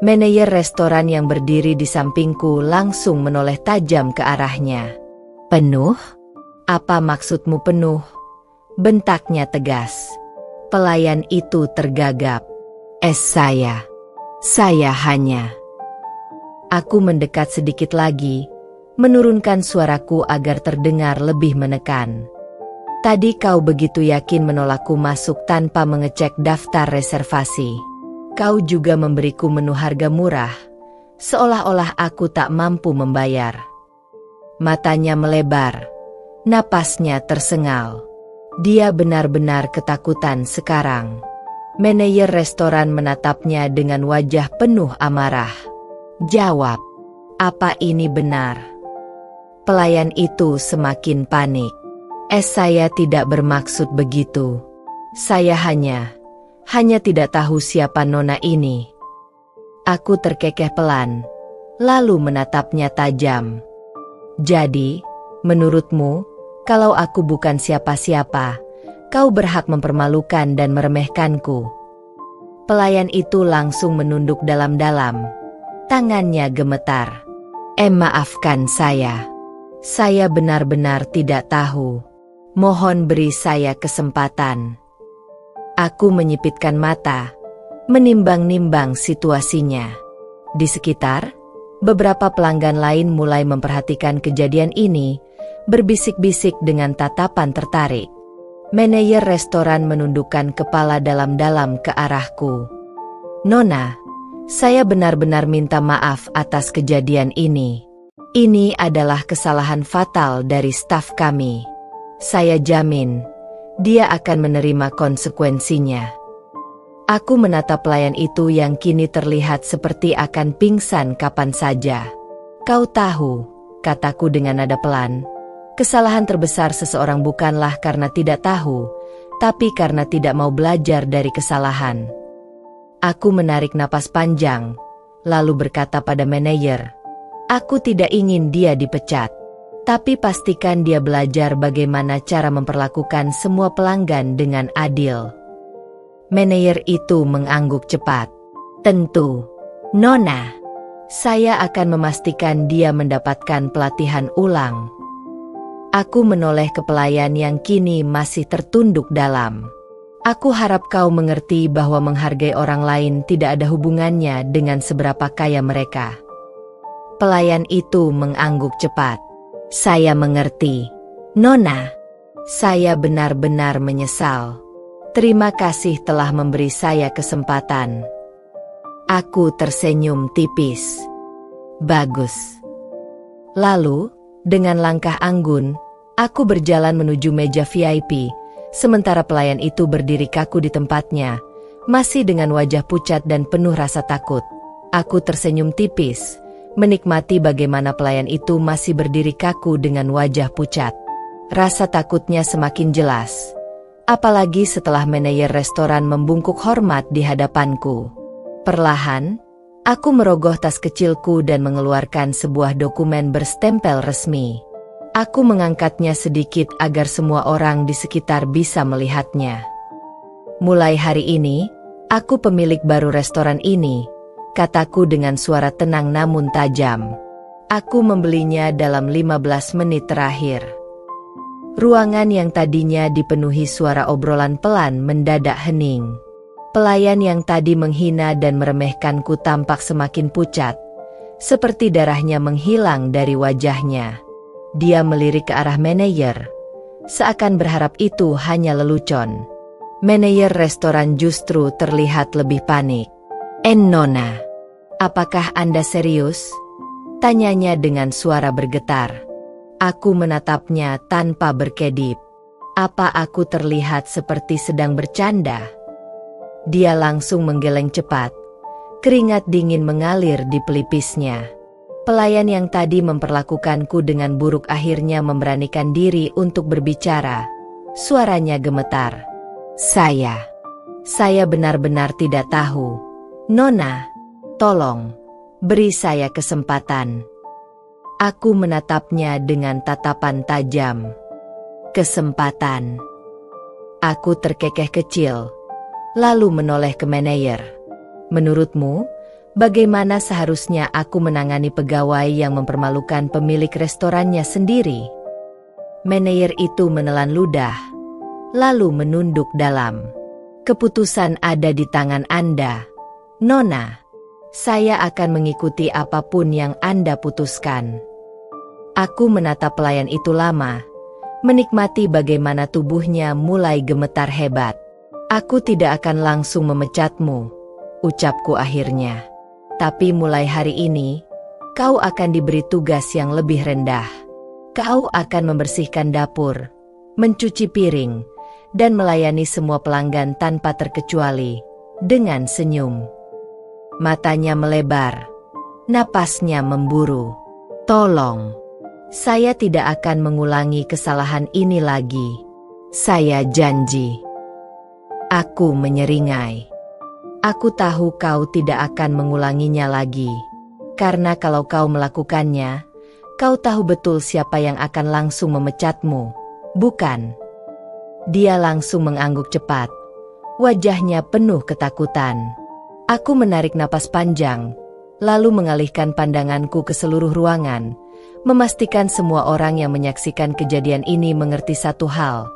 Manajer restoran yang berdiri di sampingku langsung menoleh tajam ke arahnya. "Penuh? Apa maksudmu penuh?" bentaknya tegas. Pelayan itu tergagap. Saya hanya..." Aku mendekat sedikit lagi, menurunkan suaraku agar terdengar lebih menekan. "Tadi kau begitu yakin menolakku masuk tanpa mengecek daftar reservasi. Kau juga memberiku menu harga murah, seolah-olah aku tak mampu membayar." Matanya melebar, napasnya tersengal. Dia benar-benar ketakutan sekarang. Manajer restoran menatapnya dengan wajah penuh amarah. "Jawab, apa ini benar?" Pelayan itu semakin panik. Saya tidak bermaksud begitu. Saya hanya tidak tahu siapa Nona ini." Aku terkekeh pelan, lalu menatapnya tajam. "Jadi, menurutmu, kalau aku bukan siapa-siapa, kau berhak mempermalukan dan meremehkanku?" Pelayan itu langsung menunduk dalam-dalam. Tangannya gemetar. Maafkan saya. Saya benar-benar tidak tahu. Mohon beri saya kesempatan." Aku menyipitkan mata, menimbang-nimbang situasinya. Di sekitar, beberapa pelanggan lain mulai memperhatikan kejadian ini, berbisik-bisik dengan tatapan tertarik. Manajer restoran menundukkan kepala dalam-dalam ke arahku. "Nona, saya benar-benar minta maaf atas kejadian ini. Ini adalah kesalahan fatal dari staf kami. Saya jamin, dia akan menerima konsekuensinya." Aku menatap pelayan itu yang kini terlihat seperti akan pingsan kapan saja. "Kau tahu," kataku dengan nada pelan, "kesalahan terbesar seseorang bukanlah karena tidak tahu, tapi karena tidak mau belajar dari kesalahan." Aku menarik napas panjang, lalu berkata pada manajer, "Aku tidak ingin dia dipecat, tapi pastikan dia belajar bagaimana cara memperlakukan semua pelanggan dengan adil." Manajer itu mengangguk cepat. "Tentu, Nona. Saya akan memastikan dia mendapatkan pelatihan ulang." Aku menoleh ke pelayan yang kini masih tertunduk dalam. "Aku harap kau mengerti bahwa menghargai orang lain tidak ada hubungannya dengan seberapa kaya mereka." Pelayan itu mengangguk cepat. "Saya mengerti, Nona. Saya benar-benar menyesal. Terima kasih telah memberi saya kesempatan." Aku tersenyum tipis. "Bagus." Lalu, dengan langkah anggun, aku berjalan menuju meja VIP, sementara pelayan itu berdiri kaku di tempatnya, masih dengan wajah pucat dan penuh rasa takut. Aku tersenyum tipis, menikmati bagaimana pelayan itu masih berdiri kaku dengan wajah pucat. Rasa takutnya semakin jelas, apalagi setelah manajer restoran membungkuk hormat di hadapanku. Perlahan, aku merogoh tas kecilku dan mengeluarkan sebuah dokumen berstempel resmi. Aku mengangkatnya sedikit agar semua orang di sekitar bisa melihatnya. Mulai hari ini, aku pemilik baru restoran ini, kataku dengan suara tenang namun tajam. Aku membelinya dalam 15 menit terakhir. Ruangan yang tadinya dipenuhi suara obrolan pelan mendadak hening. Pelayan yang tadi menghina dan meremehkanku tampak semakin pucat, seperti darahnya menghilang dari wajahnya. Dia melirik ke arah manajer, seakan berharap itu hanya lelucon. Manajer restoran justru terlihat lebih panik. Nona, apakah Anda serius? Tanyanya dengan suara bergetar. Aku menatapnya tanpa berkedip. Apa aku terlihat seperti sedang bercanda? Dia langsung menggeleng cepat. Keringat dingin mengalir di pelipisnya. Pelayan yang tadi memperlakukanku dengan buruk akhirnya memberanikan diri untuk berbicara. Suaranya gemetar. Saya benar-benar tidak tahu. Nona, tolong, beri saya kesempatan. Aku menatapnya dengan tatapan tajam. Kesempatan. Aku terkekeh kecil, lalu menoleh ke manajer. Menurutmu, bagaimana seharusnya aku menangani pegawai yang mempermalukan pemilik restorannya sendiri? Manajer itu menelan ludah, lalu menunduk dalam. Keputusan ada di tangan Anda, Nona. Saya akan mengikuti apapun yang Anda putuskan. Aku menatap pelayan itu lama, menikmati bagaimana tubuhnya mulai gemetar hebat. Aku tidak akan langsung memecatmu, ucapku akhirnya. Tapi mulai hari ini, kau akan diberi tugas yang lebih rendah. Kau akan membersihkan dapur, mencuci piring, dan melayani semua pelanggan tanpa terkecuali, dengan senyum. Matanya melebar, napasnya memburu. Tolong, saya tidak akan mengulangi kesalahan ini lagi. Saya janji. Aku menyeringai. Aku tahu kau tidak akan mengulanginya lagi. Karena kalau kau melakukannya, kau tahu betul siapa yang akan langsung memecatmu, bukan? Dia langsung mengangguk cepat. Wajahnya penuh ketakutan. Aku menarik napas panjang, lalu mengalihkan pandanganku ke seluruh ruangan, memastikan semua orang yang menyaksikan kejadian ini mengerti satu hal.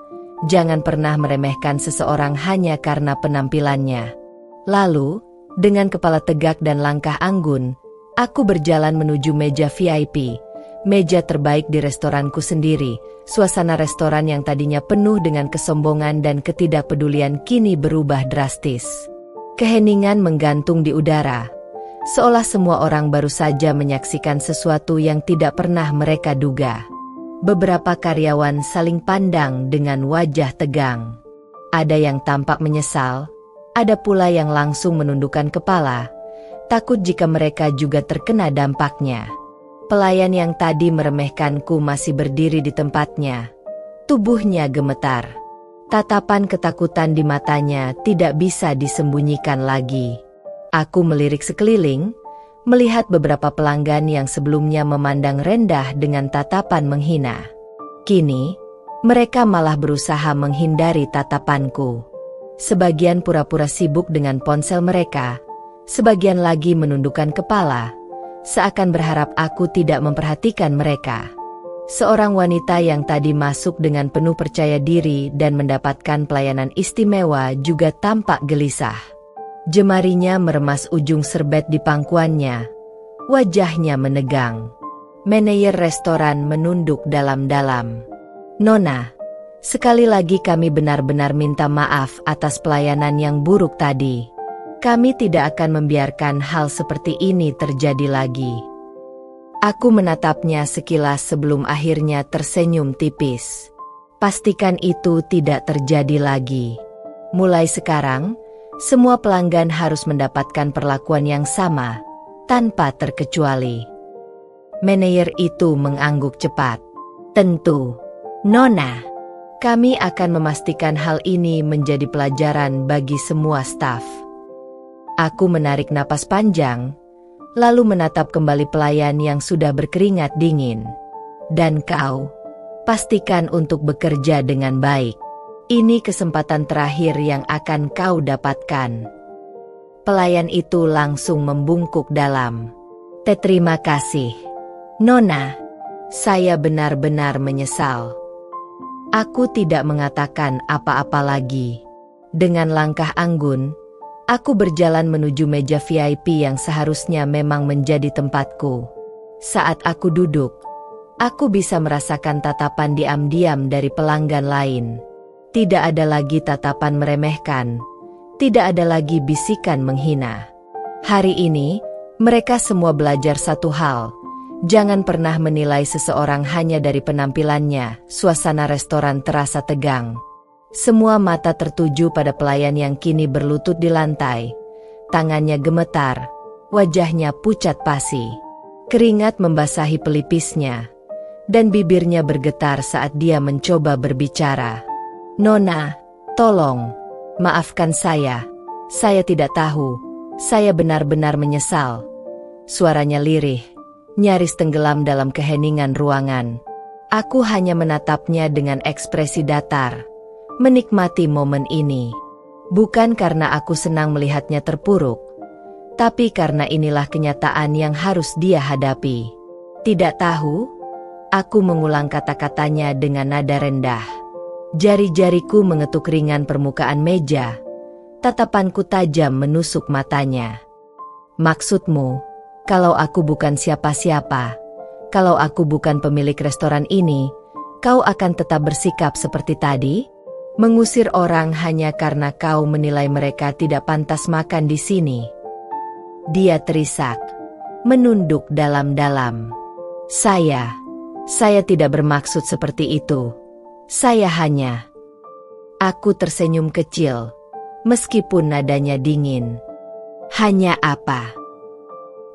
Jangan pernah meremehkan seseorang hanya karena penampilannya. Lalu, dengan kepala tegak dan langkah anggun, aku berjalan menuju meja VIP, meja terbaik di restoranku sendiri. Suasana restoran yang tadinya penuh dengan kesombongan dan ketidakpedulian kini berubah drastis. Keheningan menggantung di udara, seolah semua orang baru saja menyaksikan sesuatu yang tidak pernah mereka duga. Beberapa karyawan saling pandang dengan wajah tegang. Ada yang tampak menyesal, ada pula yang langsung menundukkan kepala, takut jika mereka juga terkena dampaknya. Pelayan yang tadi meremehkanku masih berdiri di tempatnya. Tubuhnya gemetar. Tatapan ketakutan di matanya tidak bisa disembunyikan lagi. Aku melirik sekeliling, melihat beberapa pelanggan yang sebelumnya memandang rendah dengan tatapan menghina. Kini, mereka malah berusaha menghindari tatapanku. Sebagian pura-pura sibuk dengan ponsel mereka, sebagian lagi menundukkan kepala, seakan berharap aku tidak memperhatikan mereka. Seorang wanita yang tadi masuk dengan penuh percaya diri dan mendapatkan pelayanan istimewa juga tampak gelisah. Jemarinya meremas ujung serbet di pangkuannya, wajahnya menegang. Manajer restoran menunduk dalam-dalam. Nona, sekali lagi kami benar-benar minta maaf atas pelayanan yang buruk tadi. Kami tidak akan membiarkan hal seperti ini terjadi lagi. Aku menatapnya sekilas sebelum akhirnya tersenyum tipis. Pastikan itu tidak terjadi lagi. Mulai sekarang, semua pelanggan harus mendapatkan perlakuan yang sama, tanpa terkecuali. Manajer itu mengangguk cepat. Tentu, Nona. Kami akan memastikan hal ini menjadi pelajaran bagi semua staf. Aku menarik napas panjang, lalu menatap kembali pelayan yang sudah berkeringat dingin. Dan kau, pastikan untuk bekerja dengan baik. Ini kesempatan terakhir yang akan kau dapatkan. Pelayan itu langsung membungkuk dalam. Terima kasih, Nona. Saya benar-benar menyesal. Aku tidak mengatakan apa-apa lagi. Dengan langkah anggun, aku berjalan menuju meja VIP yang seharusnya memang menjadi tempatku. Saat aku duduk, aku bisa merasakan tatapan diam-diam dari pelanggan lain. Tidak ada lagi tatapan meremehkan. Tidak ada lagi bisikan menghina. Hari ini, mereka semua belajar satu hal. Jangan pernah menilai seseorang hanya dari penampilannya. Suasana restoran terasa tegang. Semua mata tertuju pada pelayan yang kini berlutut di lantai. Tangannya gemetar, wajahnya pucat pasi. Keringat membasahi pelipisnya, dan bibirnya bergetar saat dia mencoba berbicara. Nona, tolong, maafkan saya. Saya tidak tahu. Saya benar-benar menyesal. Suaranya lirih, nyaris tenggelam dalam keheningan ruangan. Aku hanya menatapnya dengan ekspresi datar, menikmati momen ini. Bukan karena aku senang melihatnya terpuruk, tapi karena inilah kenyataan yang harus dia hadapi. Tidak tahu? Aku mengulang kata-katanya dengan nada rendah. Jari-jariku mengetuk ringan permukaan meja. Tatapanku tajam menusuk matanya. Maksudmu? Kalau aku bukan siapa-siapa, kalau aku bukan pemilik restoran ini, kau akan tetap bersikap seperti tadi? Mengusir orang hanya karena kau menilai mereka tidak pantas makan di sini? Dia terisak, menunduk dalam-dalam. Saya tidak bermaksud seperti itu. Saya hanya... Aku tersenyum kecil, meskipun nadanya dingin. Hanya apa?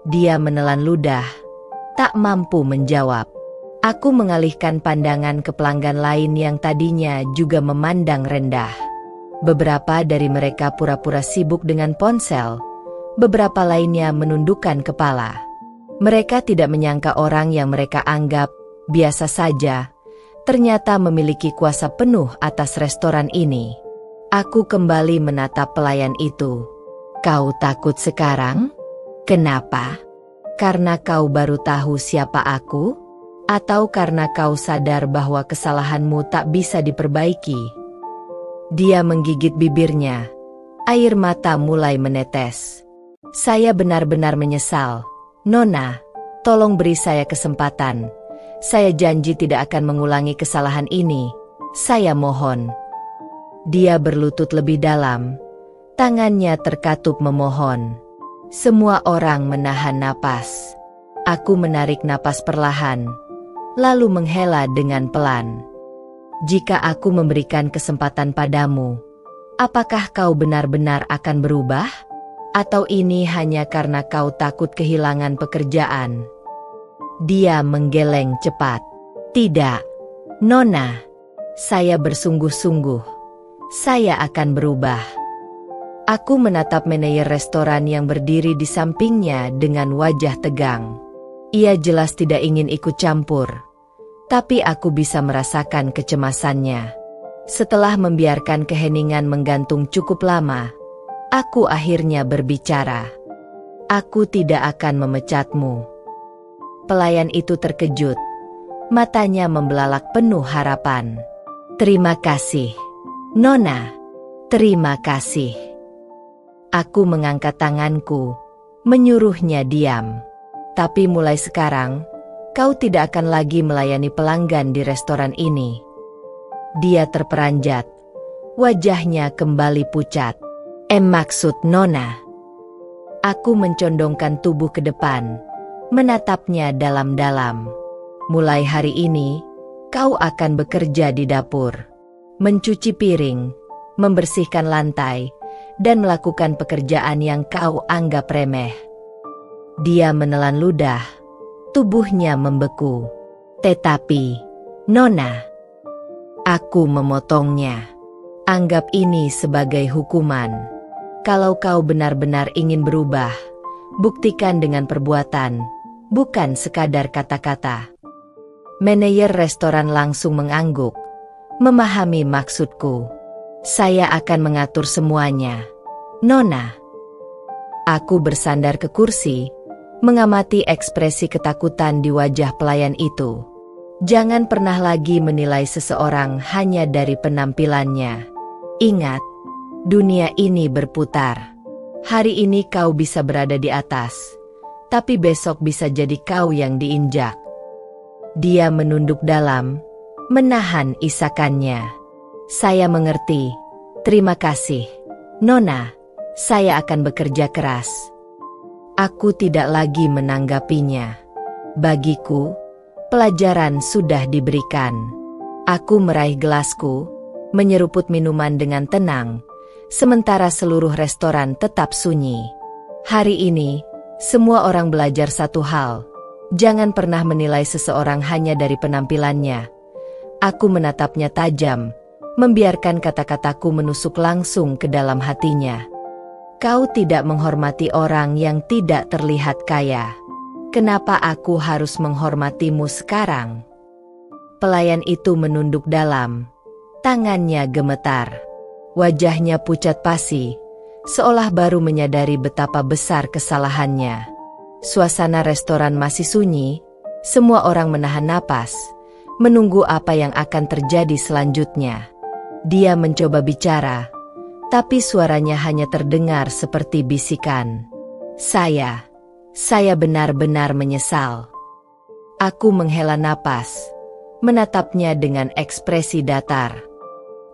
Dia menelan ludah, tak mampu menjawab. Aku mengalihkan pandangan ke pelanggan lain yang tadinya juga memandang rendah. Beberapa dari mereka pura-pura sibuk dengan ponsel, beberapa lainnya menundukkan kepala. Mereka tidak menyangka orang yang mereka anggap biasa saja, ternyata memiliki kuasa penuh atas restoran ini. Aku kembali menatap pelayan itu. Kau takut sekarang? Kenapa? Karena kau baru tahu siapa aku? Atau karena kau sadar bahwa kesalahanmu tak bisa diperbaiki? Dia menggigit bibirnya. Air mata mulai menetes. Saya benar-benar menyesal. Nona, tolong beri saya kesempatan. Saya janji tidak akan mengulangi kesalahan ini. Saya mohon. Dia berlutut lebih dalam. Tangannya terkatup memohon. Semua orang menahan napas. Aku menarik napas perlahan, lalu menghela dengan pelan. Jika aku memberikan kesempatan padamu, apakah kau benar-benar akan berubah? Atau ini hanya karena kau takut kehilangan pekerjaan? Dia menggeleng cepat. Tidak, Nona. Saya bersungguh-sungguh. Saya akan berubah. Aku menatap manajer restoran yang berdiri di sampingnya dengan wajah tegang. Ia jelas tidak ingin ikut campur, tapi aku bisa merasakan kecemasannya. Setelah membiarkan keheningan menggantung cukup lama, aku akhirnya berbicara. Aku tidak akan memecatmu. Pelayan itu terkejut. Matanya membelalak penuh harapan. Terima kasih, Nona. Terima kasih. Aku mengangkat tanganku, menyuruhnya diam. Tapi mulai sekarang, kau tidak akan lagi melayani pelanggan di restoran ini. Dia terperanjat. Wajahnya kembali pucat. Maksud Nona? Aku mencondongkan tubuh ke depan, menatapnya dalam-dalam. Mulai hari ini, kau akan bekerja di dapur. Mencuci piring, membersihkan lantai, dan melakukan pekerjaan yang kau anggap remeh. Dia menelan ludah, Tubuhnya membeku. Tetapi, Nona, aku memotongnya. Anggap ini sebagai hukuman. Kalau kau benar-benar ingin berubah, buktikan dengan perbuatan, bukan sekadar kata-kata. Manajer restoran langsung mengangguk, memahami maksudku. Saya akan mengatur semuanya, Nona. Aku bersandar ke kursi, mengamati ekspresi ketakutan di wajah pelayan itu. Jangan pernah lagi menilai seseorang hanya dari penampilannya. Ingat, dunia ini berputar. Hari ini kau bisa berada di atas, tapi besok bisa jadi kau yang diinjak. Dia menunduk dalam, menahan isakannya. Saya mengerti. Terima kasih, Nona. Saya akan bekerja keras. Aku tidak lagi menanggapinya. Bagiku, pelajaran sudah diberikan. Aku meraih gelasku, menyeruput minuman dengan tenang, sementara seluruh restoran tetap sunyi. Hari ini, semua orang belajar satu hal. Jangan pernah menilai seseorang hanya dari penampilannya. Aku menatapnya tajam, membiarkan kata-kataku menusuk langsung ke dalam hatinya. Kau tidak menghormati orang yang tidak terlihat kaya. Kenapa aku harus menghormatimu sekarang? Pelayan itu menunduk dalam. Tangannya gemetar. Wajahnya pucat pasi, seolah baru menyadari betapa besar kesalahannya. Suasana restoran masih sunyi, semua orang menahan napas, menunggu apa yang akan terjadi selanjutnya. Dia mencoba bicara, tapi suaranya hanya terdengar seperti bisikan. Saya benar-benar menyesal. Aku menghela napas, menatapnya dengan ekspresi datar.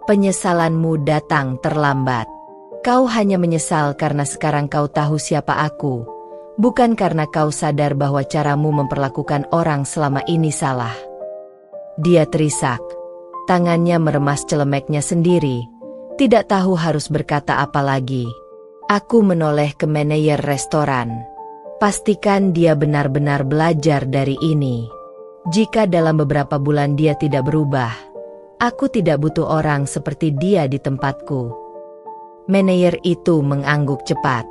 Penyesalanmu datang terlambat. Kau hanya menyesal karena sekarang kau tahu siapa aku, bukan karena kau sadar bahwa caramu memperlakukan orang selama ini salah. Dia terisak. Tangannya meremas celemeknya sendiri, tidak tahu harus berkata apa lagi. Aku menoleh ke manajer restoran. Pastikan dia benar-benar belajar dari ini. Jika dalam beberapa bulan dia tidak berubah, aku tidak butuh orang seperti dia di tempatku. Manajer itu mengangguk cepat.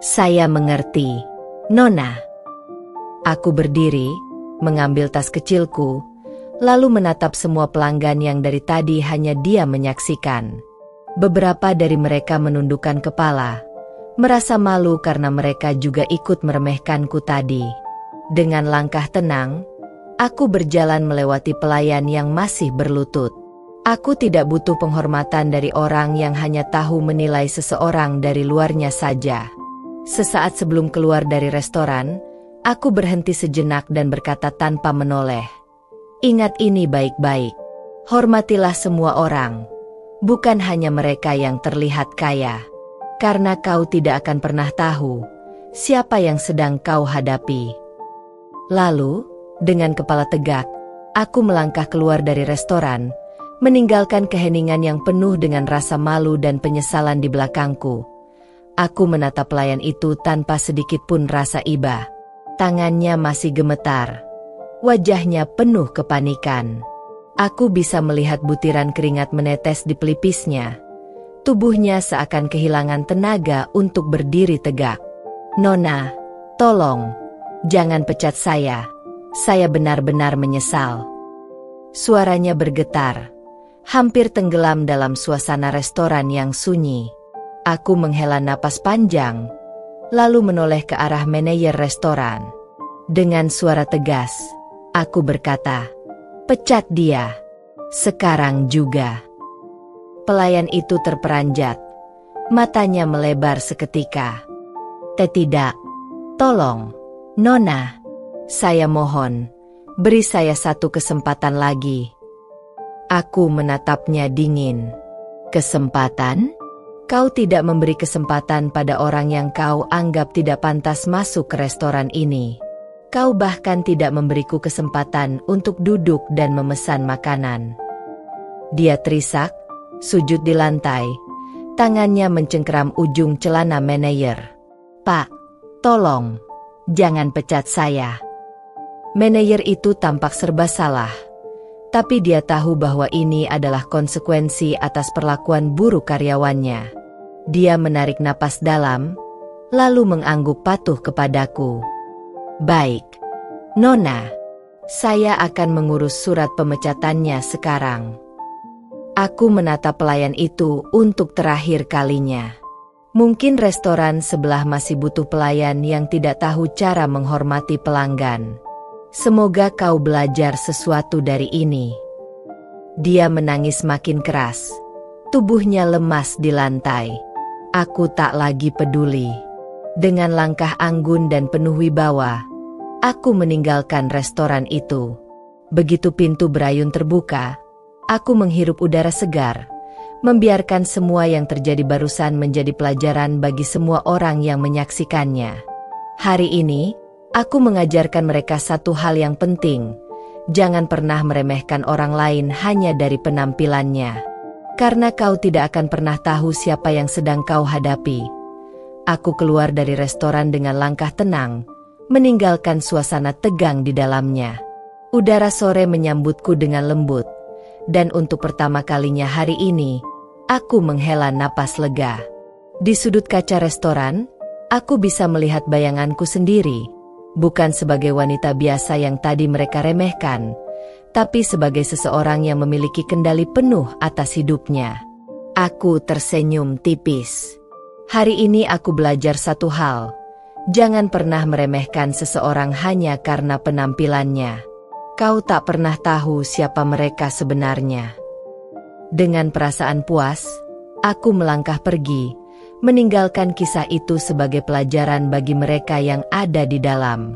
Saya mengerti, Nona. Aku berdiri, mengambil tas kecilku, lalu menatap semua pelanggan yang dari tadi hanya dia menyaksikan. Beberapa dari mereka menundukkan kepala, merasa malu karena mereka juga ikut meremehkanku tadi. Dengan langkah tenang, aku berjalan melewati pelayan yang masih berlutut. Aku tidak butuh penghormatan dari orang yang hanya tahu menilai seseorang dari luarnya saja. Sesaat sebelum keluar dari restoran, aku berhenti sejenak dan berkata tanpa menoleh. Ingat ini baik-baik. Hormatilah semua orang, bukan hanya mereka yang terlihat kaya. Karena kau tidak akan pernah tahu siapa yang sedang kau hadapi. Lalu, dengan kepala tegak, aku melangkah keluar dari restoran, meninggalkan keheningan yang penuh dengan rasa malu dan penyesalan di belakangku. Aku menatap pelayan itu tanpa sedikit pun rasa iba. Tangannya masih gemetar. Wajahnya penuh kepanikan. Aku bisa melihat butiran keringat menetes di pelipisnya. Tubuhnya seakan kehilangan tenaga untuk berdiri tegak. Nona, tolong, jangan pecat saya. Saya benar-benar menyesal. Suaranya bergetar, hampir tenggelam dalam suasana restoran yang sunyi. Aku menghela napas panjang, lalu menoleh ke arah manajer restoran. Dengan suara tegas, aku berkata, "Pecat dia, sekarang juga." Pelayan itu terperanjat, matanya melebar seketika. Tidak, tolong, Nona, saya mohon, beri saya satu kesempatan lagi." Aku menatapnya dingin. Kesempatan? Kau tidak memberi kesempatan pada orang yang kau anggap tidak pantas masuk ke restoran ini. Kau bahkan tidak memberiku kesempatan untuk duduk dan memesan makanan. Dia terisak, sujud di lantai, tangannya mencengkeram ujung celana manajer. "Pak, tolong, jangan pecat saya." Manajer itu tampak serba salah. Tapi dia tahu bahwa ini adalah konsekuensi atas perlakuan buruk karyawannya. Dia menarik napas dalam, lalu mengangguk patuh kepadaku. Baik, Nona. Saya akan mengurus surat pemecatannya sekarang. Aku menatap pelayan itu untuk terakhir kalinya. Mungkin restoran sebelah masih butuh pelayan yang tidak tahu cara menghormati pelanggan. Semoga kau belajar sesuatu dari ini. Dia menangis makin keras. Tubuhnya lemas di lantai. Aku tak lagi peduli. Dengan langkah anggun dan penuh wibawa, aku meninggalkan restoran itu. Begitu pintu berayun terbuka, aku menghirup udara segar, membiarkan semua yang terjadi barusan menjadi pelajaran bagi semua orang yang menyaksikannya. Hari ini, aku mengajarkan mereka satu hal yang penting. Jangan pernah meremehkan orang lain hanya dari penampilannya. Karena kau tidak akan pernah tahu siapa yang sedang kau hadapi. Aku keluar dari restoran dengan langkah tenang, meninggalkan suasana tegang di dalamnya. Udara sore menyambutku dengan lembut. Dan untuk pertama kalinya hari ini, aku menghela napas lega. Di sudut kaca restoran, aku bisa melihat bayanganku sendiri. Bukan sebagai wanita biasa yang tadi mereka remehkan, tapi sebagai seseorang yang memiliki kendali penuh atas hidupnya. Aku tersenyum tipis. Hari ini aku belajar satu hal. Jangan pernah meremehkan seseorang hanya karena penampilannya. Kau tak pernah tahu siapa mereka sebenarnya. Dengan perasaan puas, aku melangkah pergi, meninggalkan kisah itu sebagai pelajaran bagi mereka yang ada di dalam.